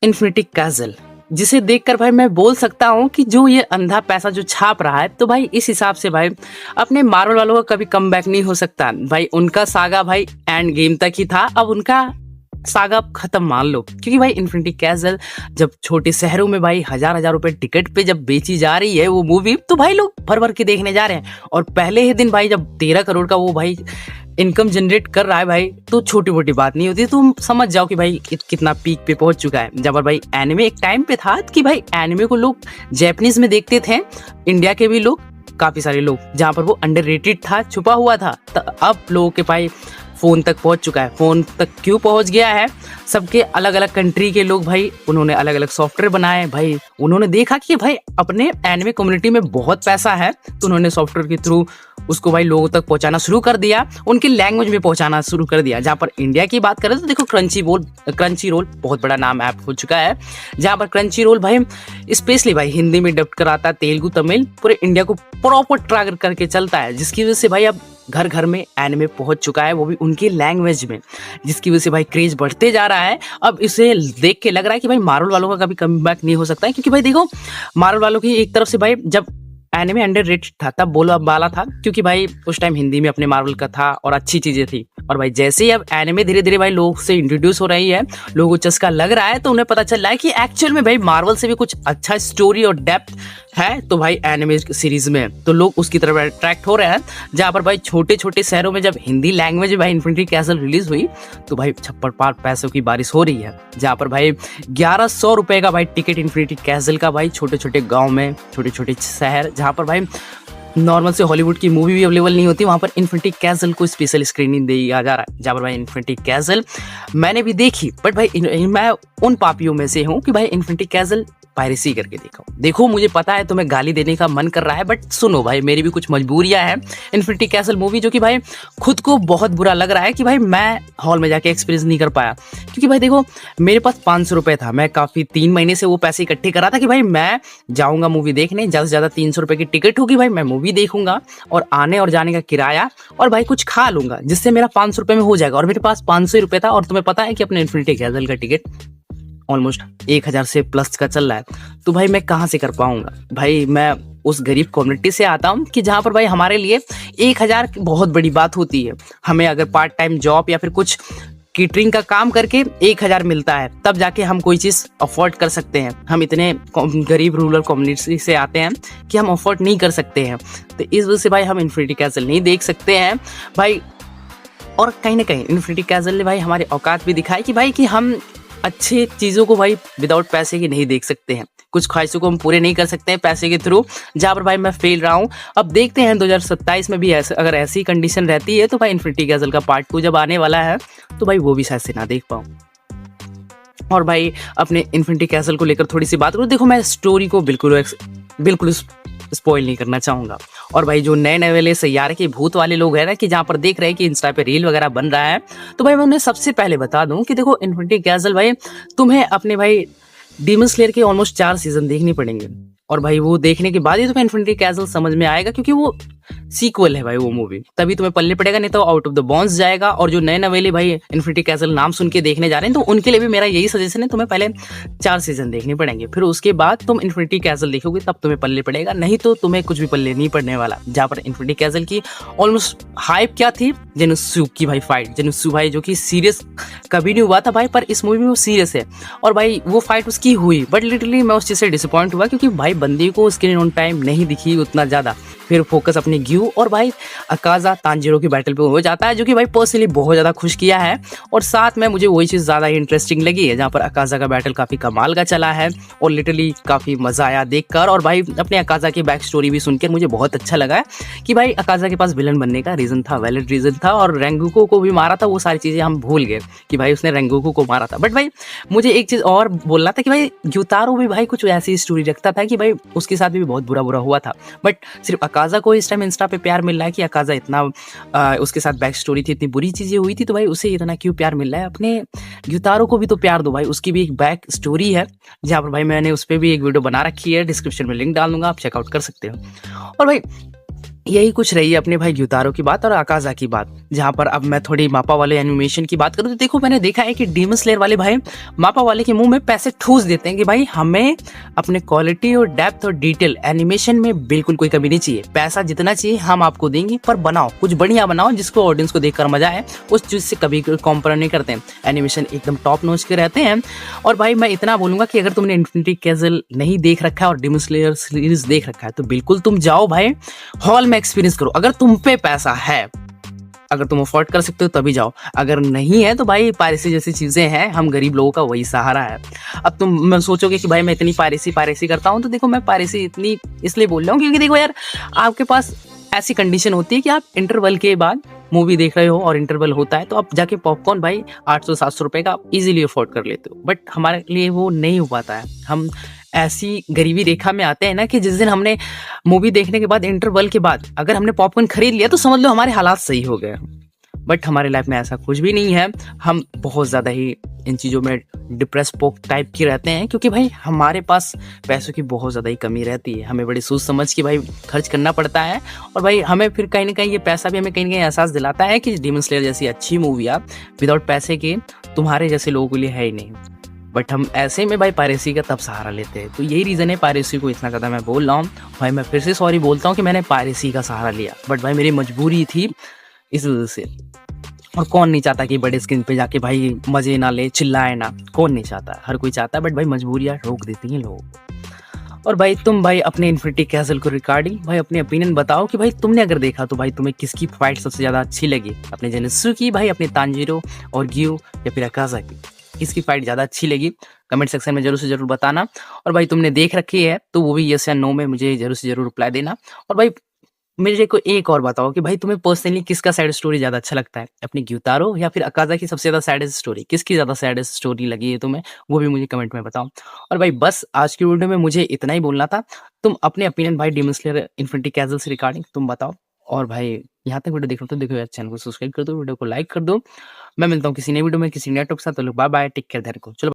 Infinity castle, जिसे देखकर भाई मैं बोल सकता हूँ कि जो ये अंधा पैसा जो छाप रहा है, तो भाई इस हिसाब से भाई अपने मार्वल वालों का कभी कम बैक नहीं हो सकता भाई। उनका सागा भाई एंड गेम तक ही था, अब उनका सागा अब खत्म मान लो। क्योंकि भाई इन्फिनिटी कैसल जब छोटे शहरों में भाई हजार हजार रुपए टिकट पे जब बेची जा रही है वो मूवी, तो भाई लोग भर भर के देखने जा रहे हैं। और पहले ही दिन भाई जब 13 करोड़ का वो भाई इनकम जनरेट कर रहा है भाई, तो छोटी मोटी बात नहीं होती। तुम समझ जाओ कि भाई कितना पीक पे पहुंच चुका है। जब भाई एनिमे एक टाइम पे था कि भाई एनिमे को लोग जैपनीज में देखते थे, इंडिया के भी लोग, काफी सारे लोग, जहाँ पर वो अंडररेटेड था, छुपा हुआ था। अब लोगों के भाई फोन तक पहुंच चुका है। फोन तक क्यों पहुंच गया है? सबके अलग अलग कंट्री के लोग भाई, उन्होंने अलग अलग सॉफ्टवेयर बनाए भाई। उन्होंने देखा कि भाई अपने एनिमे कम्युनिटी में बहुत पैसा है, तो उन्होंने सॉफ्टवेयर के थ्रू उसको भाई लोगों तक पहुंचाना शुरू कर दिया, उनकी लैंग्वेज में पहुंचाना शुरू कर दिया। जहां पर इंडिया की बात करें तो देखो क्रंची रोल बहुत बड़ा नाम ऐप हो चुका है, जहां पर क्रंची रोल भाई स्पेशली भाई हिंदी में डब कराता है, तेलुगु तमिल, पूरे इंडिया को प्रॉपर ट्रैक करके चलता है। जिसकी वजह से भाई अब घर घर में एनिमे पहुंच चुका है, वो भी उनकी लैंग्वेज में, जिसकी वजह से भाई क्रेज बढ़ते जा रहा है। अब इसे देख के लग रहा है कि भाई मार्वल वालों का कभी कम बैक नहीं हो सकता है। क्योंकि भाई देखो, मार्वल वालों की एक तरफ से भाई जब एनिमे अंडररेटेड था तब बोला बाला था, क्योंकि भाई उस टाइम हिंदी में अपने मार्वल का था और अच्छी चीजें थी। और भाई जैसे ही अब एनिमे धीरे धीरे भाई लोग से इंट्रोड्यूस हो रही है, लोगों को चस्का लग रहा है, तो उन्हें पता चल रहा है कि एक्चुअल में भाई मार्वल से भी कुछ अच्छा स्टोरी और डेप्थ है तो भाई एनिमे सीरीज में, तो लोग उसकी तरफ अट्रैक्ट हो रहे हैं। जहाँ पर भाई छोटे छोटे शहरों में जब हिंदी लैंग्वेज में भाई इन्फिनिटी कैसल रिलीज हुई, तो भाई छप्पर पार पैसों की बारिश हो रही है। जहाँ पर भाई 1100 रुपए का भाई टिकट इन्फिनिटी कैसल का भाई छोटे छोटे गाँव में, छोटे छोटे शहर, जहाँ पर भाई नॉर्मल से हॉलीवुड की मूवी भी अवेलेबल नहीं होती, वहाँ पर इन्फिनिटी कैसल को स्पेशल स्क्रीनिंग दिया जा रहा है। जहाँ पर भाई इन्फिनिटी कैसल मैंने भी देखी, बट भाई मैं उन पापियों में से हूँ कि भाई इन्फिनिटी कैसल पायरेसी करके देखा। देखो मुझे पता है तुम्हें गाली देने का मन कर रहा है, बट सुनो भाई मेरी भी कुछ मजबूरियां हैं। इन्फिनिटी कैसल मूवी जो कि भाई खुद को बहुत बुरा लग रहा है कि भाई मैं हॉल में जाके एक्सपीरियंस नहीं कर पाया। क्योंकि भाई देखो मेरे पास 500 रुपये था, मैं काफ़ी 3 महीने से वो पैसे इकट्ठे कर रहा था कि भाई मैं जाऊँगा मूवी देखने, ज़्यादा से ज़्यादा 300 रुपये की टिकट होगी भाई, मैं मूवी देखूंगा और आने और जाने का किराया और भाई कुछ खा लूंगा, जिससे मेरा 500 रुपये में हो जाएगा। और मेरे पास 500 रुपये था, और तुम्हें पता है कि अपने इन्फिनिटी कैसल का टिकट ऑलमोस्ट 1000 से प्लस का चल रहा है। तो भाई मैं कहाँ से कर पाऊंगा? भाई मैं उस गरीब कम्युनिटी से आता हूँ कि जहाँ पर भाई हमारे लिए 1000 बहुत बड़ी बात होती है। हमें अगर पार्ट टाइम जॉब या फिर कुछ केटरिंग का काम करके 1000 मिलता है, तब जाके हम कोई चीज़ अफोर्ड कर सकते हैं। हम इतने गरीब रूरल कम्युनिटी से आते हैं कि हम अफोर्ड नहीं कर सकते हैं। तो इस वजह से भाई हम इन्फिनिटी कैसल नहीं देख सकते हैं भाई। और कहीं ना कहीं इन्फिनिटी कैसल ने भाई हमारे औकात भी दिखाई कि भाई कि हम अच्छी चीज़ों को भाई विदाउट पैसे के नहीं देख सकते हैं, कुछ ख्वाहिशों को हम पूरे नहीं कर सकते हैं पैसे के थ्रू, जहाँ पर भाई मैं फेल रहा हूँ। अब देखते हैं 2027 में भी अगर ऐसी कंडीशन रहती है तो भाई इन्फिनिटी कैसल का पार्ट 2 जब आने वाला है, तो भाई वो भी शायद से ना देख पाऊँ। और भाई अपने इन्फिनिटी कैसल को लेकर थोड़ी सी बात करूँ, देखो मैं स्टोरी को बिल्कुल स्पॉइल नहीं करना चाहूँगा। और भाई जो नए नए वाले सैयारे के भूत वाले लोग हैं ना, कि जहाँ पर देख रहे हैं कि इंस्टा पे रील वगैरह बन रहा है, तो भाई मैं उन्हें सबसे पहले बता दूं कि देखो इन्फिनिटी कैसल भाई तुम्हें अपने भाई डीमन स्लेयर के ऑलमोस्ट 4 सीजन देखने पड़ेंगे। और भाई वो देखने के बाद ही तुम्हें इन्फिनिटी कैसल समझ में आएगा, क्योंकि वो सीक्वल है भाई वो मूवी, तभी तुम्हें पल्ले पड़ेगा, नहीं तो आउट ऑफ द बॉन्स जाएगा। और जो नए नवेले भाई इन्फिनिटी कैसल नाम सुन के देखने जा रहे हैं, तो उनके लिए भी मेरा यही सजेशन है, तुम्हें पहले 4 सीजन देखने पड़ेंगे, फिर उसके बाद तुम इन्फिनिटी कैसल देखोगे, तब तुम्हें पल्ले पड़ेगा, नहीं तो तुम्हें कुछ भी पल्ले नहीं पड़ने वाला। जहाँ पर इन्फिनिटी कैसल की ऑलमोस्ट हाइप क्या थी, जेनुसु की भाई फाइट, जेनुसु भाई जो कि सीरियस कभी नहीं हुआ था भाई, पर इस मूवी में वो सीरियस है। और भाई वो फाइट उसकी हुई, बट लिटरली मैं उस चीज़ से डिसअपॉइंट हुआ, क्योंकि भाई बंदी को स्क्रीन ऑन टाइम नहीं दिखी उतना ज़्यादा। फिर फोकस अपने ग्यू और भाई अकाजा तांजीरो की बैटल पे हो जाता है, जो कि भाई पर्सनली बहुत ज़्यादा खुश किया है। और साथ में मुझे वही चीज़ ज़्यादा इंटरेस्टिंग लगी है, जहाँ पर अकाजा का बैटल काफ़ी कमाल का चला है और लिटरली काफ़ी मज़ा आया देखकर। और भाई अपने अकाजा की बैक स्टोरी भी सुनकर मुझे बहुत अच्छा लगा कि भाई अकाजा के पास विलन बनने का रीज़न था, वैलिड रीज़न था, और रेंगुको को भी मारा था, वो सारी चीज़ें हम भूल गए कि भाई उसने रेंगुको को मारा था। बट भाई मुझे एक चीज़ और बोलना था कि भाई ग्यूतारो भी भाई कुछ ऐसी स्टोरी रखता था कि भाई उसके साथ भी बहुत बुरा बुरा हुआ था, बट सिर्फ अकाजा को इस टाइम इंस्टा पे प्यार मिल रहा है कि अकाजा इतना उसके साथ बैक स्टोरी थी, इतनी बुरी चीज़ें हुई थी, तो भाई उसे इतना क्यों प्यार मिल रहा है? अपने ग्यूतारो को भी तो प्यार दो भाई, उसकी भी एक बैक स्टोरी है, जहाँ पर भाई मैंने उस पर भी एक वीडियो बना रखी है, डिस्क्रिप्शन में लिंक डाल दूंगा, आप चेकआउट कर सकते हो। और भाई यही कुछ रही है अपने भाई ग्युतारो की बात और अकाज़ा की बात। जहाँ पर अब मैं थोड़ी मापा वाले एनिमेशन की बात करूँ तो देखो मैंने देखा है कि डीमन स्लेयर वाले भाई मापा वाले के मुँह में पैसे ठूस देते हैं कि भाई हमें अपने क्वालिटी और डेप्थ और डिटेल एनिमेशन में बिल्कुल कोई कमी नहीं चाहिए। पैसा जितना चाहिए हम आपको देंगे, पर बनाओ कुछ बढ़िया बनाओ जिसको ऑडियंस को देखकर मजा आए। उस चीज़ से कभी कंपेयर नहीं करते हैं। एनिमेशन एकदम टॉप नॉच के रहते हैं। और भाई मैं इतना बोलूंगा कि अगर तुमने इन्फिनिटी कैसल नहीं देख रखा है और डीमन स्लेयर सीरीज देख रखा है तो बिल्कुल तुम जाओ भाई हॉल में एक्सपीरियंस करो। अगर तुम पे पैसा है, अगर तुम अफोर्ड कर सकते हो तभी जाओ, अगर नहीं है तो भाई पायरेसी जैसी चीजें हैं, हम गरीब लोगों का वही सहारा है। अब तुम मैं सोचोगे कि भाई मैं इतनी पायरेसी करता हूँ, तो देखो मैं पायरेसी इतनी इसलिए बोल रहा हूँ क्योंकि देखो यार आपके पास ऐसी कंडीशन होती है कि आप इंटरवल के बाद मूवी देख रहे हो और इंटरवल होता है तो आप जाके पॉपकॉर्न भाई 800-700 रुपए का इजीली अफोर्ड कर लेते हो। बट हमारे लिए वो नहीं हो पाता है। हम ऐसी गरीबी रेखा में आते हैं ना कि जिस दिन हमने मूवी देखने के बाद इंटरवल के बाद अगर हमने पॉपकॉर्न खरीद लिया तो समझ लो हमारे हालात सही हो गए। बट हमारे लाइफ में ऐसा कुछ भी नहीं है। हम बहुत ज़्यादा ही इन चीज़ों में डिप्रेस पोक टाइप की रहते हैं क्योंकि भाई हमारे पास पैसों की बहुत ज़्यादा ही कमी रहती है। हमें बड़ी सोच समझ के भाई खर्च करना पड़ता है और भाई हमें फिर कहीं ना कहीं ये पैसा भी हमें कहीं ना कहीं एहसास दिलाता है कि डीमन स्लेयर जैसी अच्छी मूवियाँ विदाउट पैसे के तुम्हारे जैसे लोगों के लिए है ही नहीं। बट हम ऐसे में भाई पायरेसी का तब सहारा लेते हैं। तो यही रीज़न है पायरेसी को इतना ज़्यादा मैं बोल रहा हूँ। भाई मैं फिर से सॉरी बोलता हूँ कि मैंने पायरेसी का सहारा लिया, बट भाई मेरी मजबूरी थी इस वजह से। और कौन नहीं चाहता कि बड़े स्क्रीन पे जाके भाई मजे ना ले, चिल्लाए ना, कौन नहीं चाहता, हर कोई चाहता है। बट भाई मजबूरियाँ रोक देती हैं लोगों को। और भाई तुम भाई अपने इन्फिनिटी कैसल को रिगार्डिंग भाई अपने ओपिनियन बताओ कि भाई तुमने अगर देखा तो भाई तुम्हें किसकी फाइट सबसे ज़्यादा अच्छी लगी, अपने जेनित्सु की, भाई अपने तांजीरो और गियो, या फिर अकाज़ा की, किसकी फाइट ज़्यादा अच्छी लगी? कमेंट सेक्शन में जरूर से जरूर बताना। और भाई तुमने देख रखी है तो वो भी यस या नो में मुझे जरूर से जरूर रिप्लाई देना। और भाई मेरे को एक और बताओ कि भाई तुम्हें पर्सनली किसका सैड स्टोरी ज़्यादा अच्छा लगता है, अपनी ग्युतारो या फिर अकाज़ा की सबसे ज़्यादा सैडेस्ट स्टोरी? किसकी ज़्यादा सैडेस्ट स्टोरी लगी है तुम्हें, वो भी मुझे कमेंट में बताओ। और भाई बस आज की वीडियो में मुझे इतना ही बोलना था। तुम अपने ओपिनियन भाई डीमन स्लेयर इन्फिनिटी कैसल से रिगार्डिंग तुम बताओ। और भाई यहाँ तक वीडियो देख रहे हो तो देखो यार चैनल को सब्सक्राइब कर दो, वीडियो को लाइक कर दो। मैं मिलता हूँ किसी नई वीडियो में किसी नए टॉपिक के साथ। तो लोग बाय बाय, टेक केयर, ध्यान रखो। चलो।